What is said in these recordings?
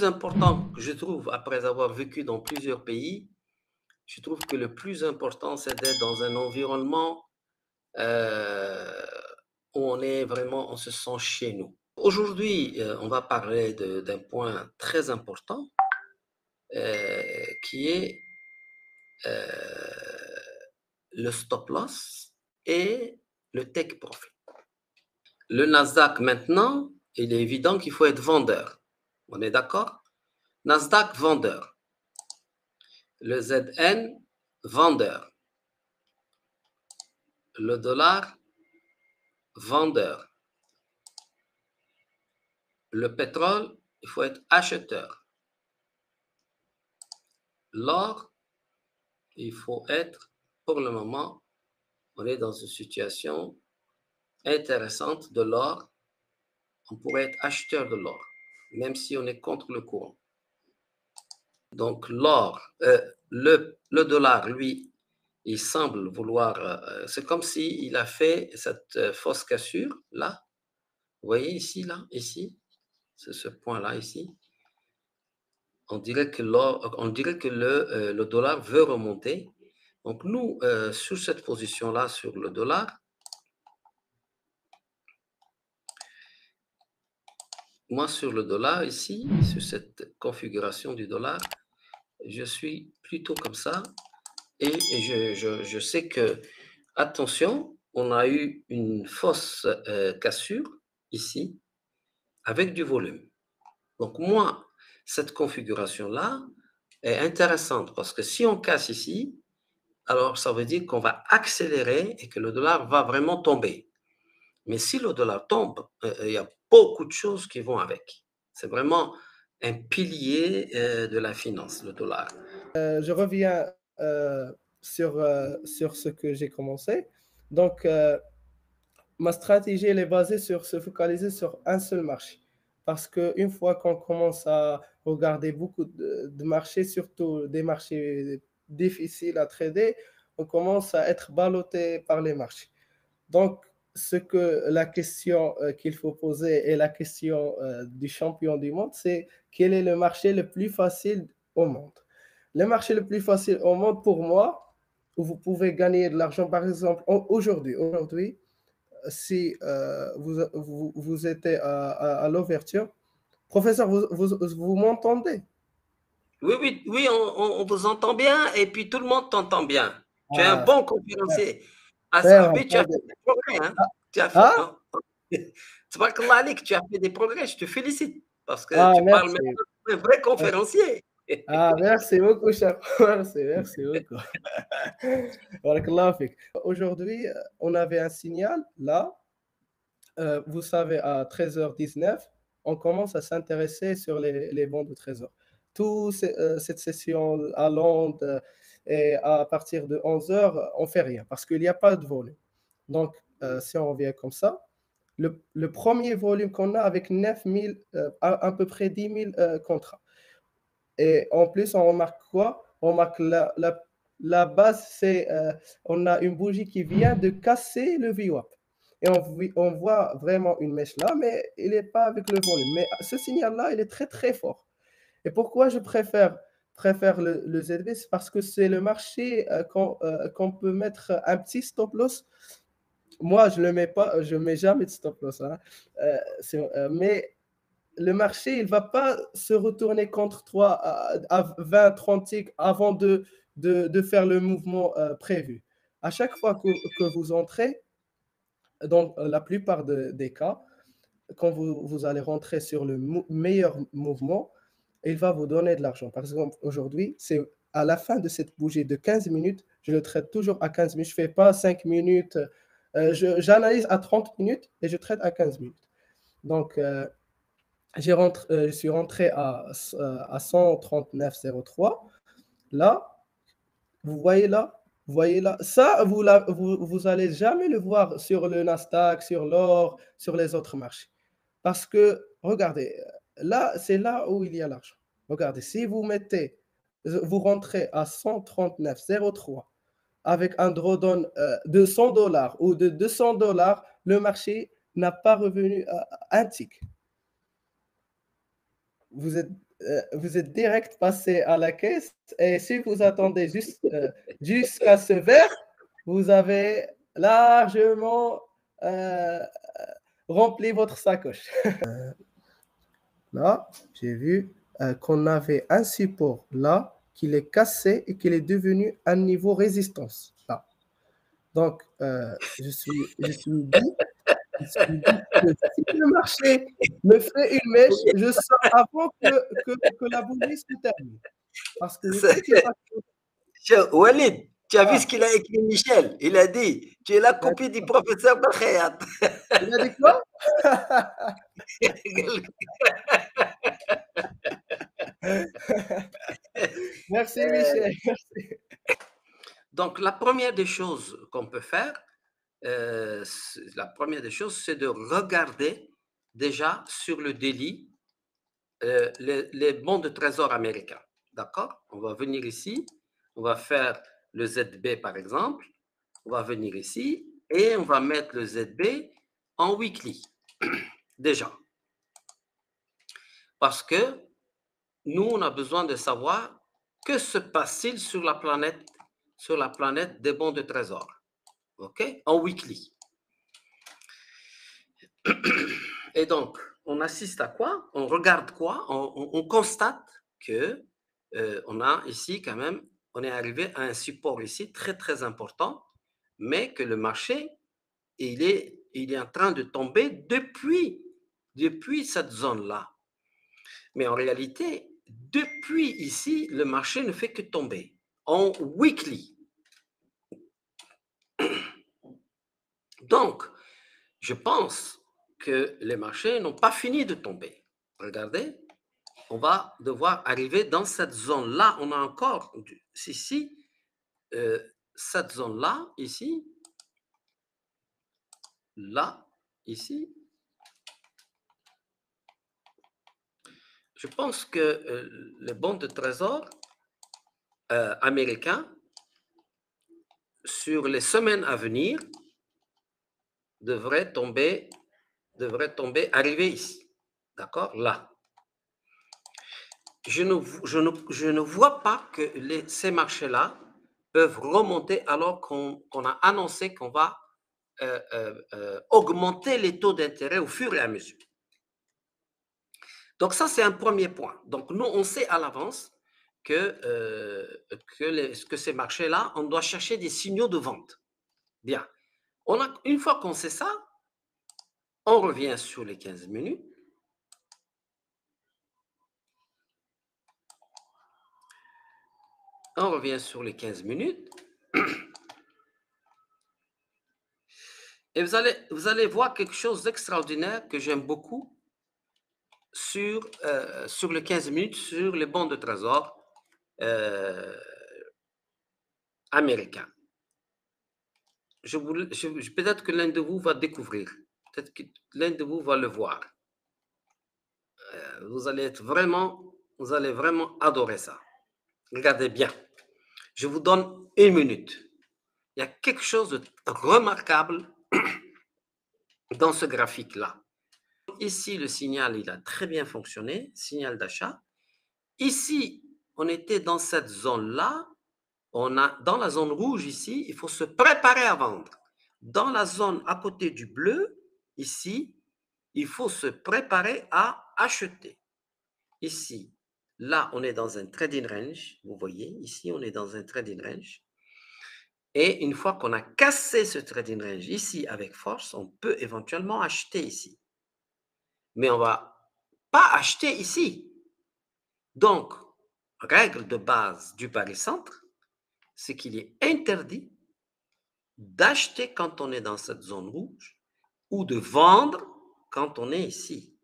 plus important que je trouve, après avoir vécu dans plusieurs pays, je trouve que le plus important, c'est d'être dans un environnement euh, où on se sent chez nous. Aujourd'hui, on va parler d'un point très important qui est euh, le stop loss et le take profit. Le Nasdaq maintenant, il est évident qu'il faut être vendeur. On est d'accord? Nasdaq vendeur. Le ZN vendeur. Le dollar vendeur. Le pétrole, il faut être acheteur. L'or, il faut être, pour le moment, on est dans une situation intéressante de l'or. On pourrait être acheteur de l'or, même si on est contre le courant. Donc l'or, le dollar, lui, il semble vouloir, c'est comme s'il a fait cette fausse cassure, là. Vous voyez ici, là, ici, c'est ce point-là, ici. On dirait que le dollar veut remonter. Donc nous, sur cette position-là, sur le dollar, moi sur le dollar ici, sur cette configuration du dollar, je suis plutôt comme ça. Et je sais que, attention, on a eu une fausse cassure ici avec du volume. Donc moi, cette configuration-là est intéressante parce que si on casse ici, alors ça veut dire qu'on va accélérer et que le dollar va vraiment tomber. Mais si le dollar tombe, il y a beaucoup de choses qui vont avec. C'est vraiment un pilier de la finance, le dollar. Je reviens sur ce que j'ai commencé. Donc, ma stratégie, elle est basée sur se focaliser sur un seul marché. Parce qu'une fois qu'on commence à regarder beaucoup de marchés, surtout des marchés difficiles à trader, on commence à être ballotté par les marchés. Donc, la question qu'il faut poser et la question du champion du monde, c'est quel est le marché le plus facile au monde? Le marché le plus facile au monde pour moi, où vous pouvez gagner de l'argent, par exemple, aujourd'hui, si vous êtes à l'ouverture. Professeur, vous m'entendez? Oui, oui, oui, on vous entend bien et puis tout le monde t'entend bien. Tu es un Ah, bon conférencier. Ah, super, oui, tu as fait des progrès, hein. Tu as fait, ah, hein. Tabarakallah alik, tu as fait des progrès, je te félicite parce que ah, tu parles merci. maintenant comme un vrai conférencier. Ah, merci beaucoup, cher. Merci beaucoup. Barakallahu fik. Aujourd'hui, on avait un signal là. Vous savez, à 13h19, on commence à s'intéresser sur les bons de trésor. Toute cette session à Londres et à partir de 11h, on ne fait rien parce qu'il n'y a pas de volume. Donc, si on revient comme ça, le premier volume qu'on a avec 9000, à peu près 10 000 contrats. Et en plus, on remarque quoi? On remarque la base, c'est on a une bougie qui vient de casser le VWAP. Et on voit vraiment une mèche là, mais il n'est pas avec le volume. Mais ce signal-là, il est très très fort. Et pourquoi je préfère le ZB? C'est parce que c'est le marché qu'on peut mettre un petit stop loss. Moi, je ne le mets pas, je ne mets jamais de stop loss, hein. Mais le marché, il ne va pas se retourner contre toi à 20-30 ticks avant de faire le mouvement prévu. À chaque fois que vous entrez, dans la plupart des cas, quand vous allez rentrer sur le meilleur mouvement, il va vous donner de l'argent. Par exemple, aujourd'hui, c'est à la fin de cette bougie de 15 minutes, je le traite toujours à 15 minutes. Je ne fais pas 5 minutes. J'analyse à 30 minutes et je traite à 15 minutes. Donc, je suis rentré à 139,03. Là, vous voyez là, ça, vous allez jamais le voir sur le Nasdaq, sur l'or, sur les autres marchés. Parce que, regardez, là, c'est là où il y a l'argent. Regardez, si vous rentrez à 139,03 avec un drawdown de $100 ou de $200, le marché n'a pas revenu à un tick. Vous êtes vous êtes direct passé à la caisse et si vous attendez jusqu'à ce verre, vous avez largement rempli votre sacoche. Là, j'ai vu qu'on avait un support là qu'il est cassé et qu'il est devenu un niveau résistance. Là. Donc, je suis dit que si le marché me fait une mèche, je sors avant que la bougie se termine. Parce que je sais qu'il va. Walid, tu as vu ce Ah, qu'il a écrit Michel? Il a dit, tu es la il a copie du professeur Bakayat. dit quoi? Merci Michel. Merci. Donc, la première des choses qu'on peut faire, c'est de regarder déjà sur le délit les bons de trésor américains. D'accord? On va venir ici, on va faire le ZB par exemple, on va venir ici et on va mettre le ZB en weekly, déjà. Parce que nous, on a besoin de savoir que se passe-t-il sur la planète des bons de trésor. OK? En weekly. Et donc, on assiste à quoi? On regarde quoi? On constate que on a ici quand même, on est arrivé à un support ici très très important, mais que le marché, il est en train de tomber depuis cette zone-là. Mais en réalité, depuis ici, le marché ne fait que tomber en weekly. Donc, je pense que les marchés n'ont pas fini de tomber. Regardez, on va devoir arriver dans cette zone-là. On a encore ici, cette zone-là, ici, là, ici. Je pense que les bons de trésor américains, sur les semaines à venir, devraient arriver ici. D'accord? Là. Je ne vois pas que ces marchés-là peuvent remonter alors qu'on a annoncé qu'on va augmenter les taux d'intérêt au fur et à mesure. Donc ça, c'est un premier point. Donc nous, on sait à l'avance que ces marchés-là, on doit chercher des signaux de vente. Bien. Une fois qu'on sait ça, on revient sur les 15 minutes. On revient sur les 15 minutes. Et vous allez voir quelque chose d'extraordinaire que j'aime beaucoup sur les 15 minutes, sur les bons de trésor américains. Peut-être que l'un de vous va découvrir. Peut-être que l'un de vous va le voir. Vous allez vraiment adorer ça. Regardez bien. Je vous donne 1 minute. Il y a quelque chose de remarquable dans ce graphique-là. Ici, le signal, il a très bien fonctionné, signal d'achat. Ici, on était dans cette zone-là. Dans la zone rouge ici, il faut se préparer à vendre. Dans la zone à côté du bleu, ici, il faut se préparer à acheter. Ici, là, on est dans un trading range. Vous voyez, ici, on est dans un trading range. Et une fois qu'on a cassé ce trading range ici avec force, on peut éventuellement acheter ici. Mais on ne va pas acheter ici. Donc, règle de base du Paris Centre, c'est qu'il est interdit d'acheter quand on est dans cette zone rouge ou de vendre quand on est ici.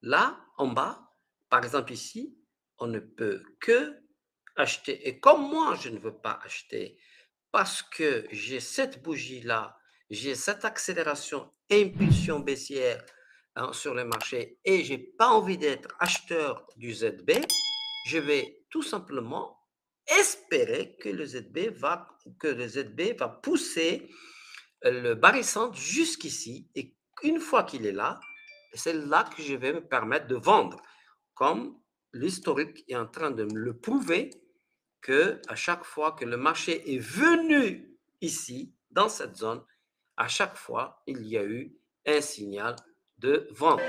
Là, en bas, par exemple ici, on ne peut que acheter. Et comme moi, je ne veux pas acheter parce que j'ai cette bougie-là, j'ai cette accélération impulsion baissière sur le marché et je n'ai pas envie d'être acheteur du ZB, je vais tout simplement espérer que le ZB va pousser le barrissant jusqu'ici et une fois qu'il est là, c'est là que je vais me permettre de vendre. Comme l'historique est en train de me le prouver que à chaque fois que le marché est venu ici, dans cette zone, à chaque fois, il y a eu un signal de vente.